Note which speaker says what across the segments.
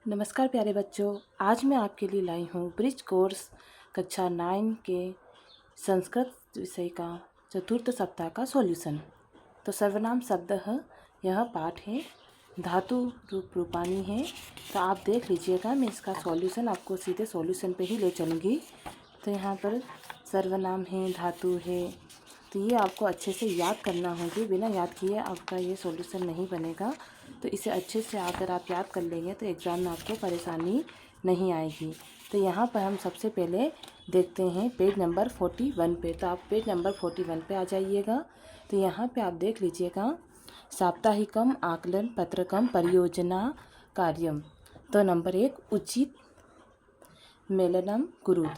Speaker 1: नमस्कार प्यारे बच्चों, आज मैं आपके लिए लाई हूँ ब्रिज कोर्स कक्षा 9 के संस्कृत विषय का चतुर्थ सप्ताह का सॉल्यूशन। तो सर्वनाम शब्द है, यह पाठ है, धातु रूप रूपानी है। तो आप देख लीजिएगा, मैं इसका सॉल्यूशन आपको सीधे सॉल्यूशन पे ही ले चलूँगी। तो यहाँ पर सर्वनाम है, धातु है, तो ये आपको अच्छे से याद करना होगी। बिना याद किए आपका ये सॉल्यूशन नहीं बनेगा। तो इसे अच्छे से अगर आप याद कर लेंगे तो एग्ज़ाम में आपको परेशानी नहीं आएगी। तो यहाँ पर हम सबसे पहले देखते हैं पेज नंबर 41 पे। तो आप पेज नंबर 41 पे आ जाइएगा। तो यहाँ पे आप देख लीजिएगा, साप्ताहिकम आकलन पत्रकम परियोजना कार्यम। तो नंबर 1 उचित मेलनम कुरुत।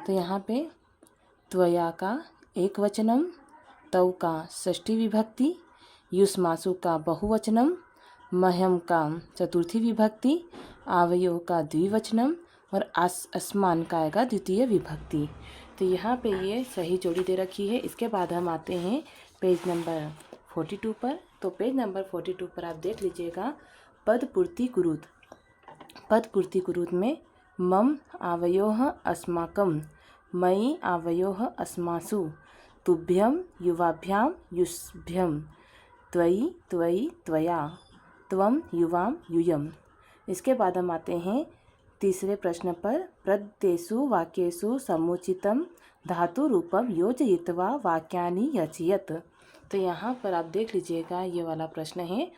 Speaker 1: तो यहाँ पे त्वया का एक वचनम, तव का षष्ठी विभक्ति, युष्मासु का बहुवचनम, मह्यम का चतुर्थी विभक्ति, आवयोः का द्विवचनम और अस्मान का आएगा द्वितीय विभक्ति। तो यहाँ पे ये सही जोड़ी दे रखी है। इसके बाद हम आते हैं पेज नंबर 42 पर। तो पेज नंबर 42 पर आप देख लीजिएगा, पद पूर्ति कुरुत। पद पूर्ति कुरुत में मम आवयोः अस्माकं, मयि आवयोः अस्मासु, तुभ्यं युवाभ्यां युष्भ्यं, त्वयि त्वयि त्वया, त्वं युवां यूयम्। इसके बाद हम आते हैं तीसरे प्रश्न पर, प्रत्येषु वाक्येषु समुचितं धातु रूपम योजयित्वा वाक्यानि रचयत। तो यहाँ पर आप देख लीजिएगा, ये वाला प्रश्न है,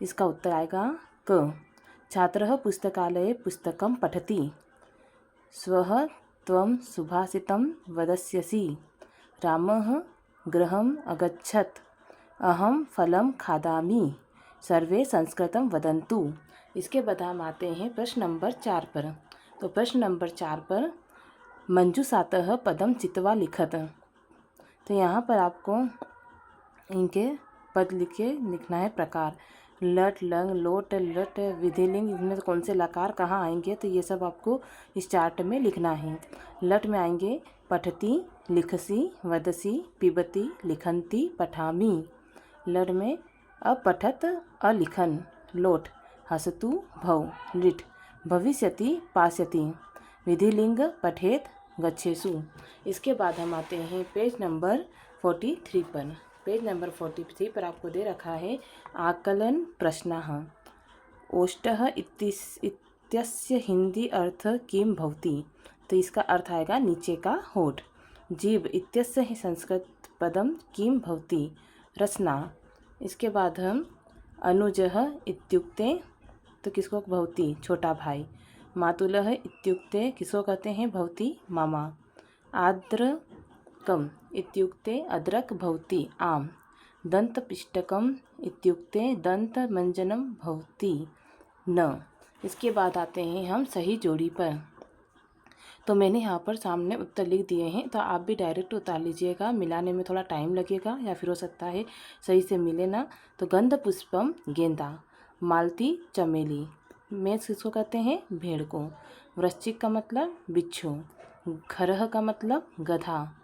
Speaker 1: इसका उत्तर आएगा क। छात्रः पुस्तकालये पुस्तकं पठति, श्वः त्वं सुभाषितं वदिष्यसि, रामः गृहम् अगच्छत्, अहं फलं खादामि, सर्वे संस्कृतं वदन्तु। इसके बाद हम आते हैं प्रश्न नंबर 4 पर। तो प्रश्न नंबर 4 पर, मंजूषातः पदम चित्वा लिखत। तो यहाँ पर आपको इनके पद लिखना है। प्रकार लट लंग लोट लट विधिलिंग, इनमें कौन से लकार कहाँ आएंगे, तो ये सब आपको इस चार्ट में लिखना है। लट में आएंगे पठती, लिखसी, वदसी, पिबती, लिखंती, पठामी। लट में अपठत, अलिखन, लोट हसतु, भव, लिट, भविष्यति, पास्यति, विधिलिंग पठेत, गच्छेसु। इसके बाद हम आते हैं पेज नंबर 43 पर। पेज नंबर 43 पर आपको दे रखा है आकलन प्रश्नः। ओष्ठः इत्यस्य हिंदी अर्थ किम भवति। तो इसका अर्थ आएगा नीचे का होठ। जीव इत्यस्य ही संस्कृत पदम किम भवति, रसना। इसके बाद हम अनुजः इत्युक्ते, तो किसको भवति, छोटा भाई। मातुलः इत्युक्ते किसको कहते हैं, भवति, मामा। आद्रकम इत्युक्ते अदरक भवति, आम। दंतपिष्टकम इत्युक्ते दंतमंजनम भवति, न। इसके बाद आते हैं हम सही जोड़ी पर। तो मैंने यहाँ पर सामने उत्तर लिख दिए हैं, तो आप भी डायरेक्ट उतार लीजिएगा, मिलाने में थोड़ा टाइम लगेगा या फिर हो सकता है सही से मिले ना। तो गंध पुष्पम गेंदा, मालती चमेली, मेष किसको कहते हैं, भेड़ को। वृश्चिक का मतलब बिच्छू, खरह का मतलब गधा,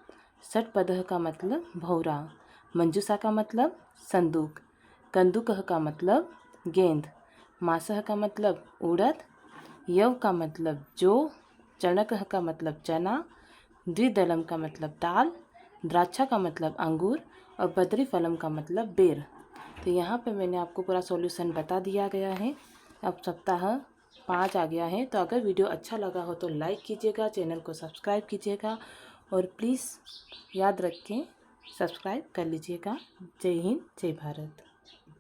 Speaker 1: षटपदः का मतलब भौरा, मंजूषा का मतलब संदूक, कंदुकः का मतलब गेंद, मासह का मतलब उड़द, यव का मतलब जो, चणकः का मतलब चना, द्विदलम का मतलब दाल, द्राक्षा का मतलब अंगूर और बद्री फलम का मतलब बेर। तो यहाँ पे मैंने आपको पूरा सॉल्यूशन बता दिया गया है। अब सप्ताह 5 आ गया है। तो अगर वीडियो अच्छा लगा हो तो लाइक कीजिएगा, चैनल को सब्सक्राइब कीजिएगा और प्लीज़ याद रखें सब्सक्राइब कर लीजिएगा। जय हिंद, जय भारत।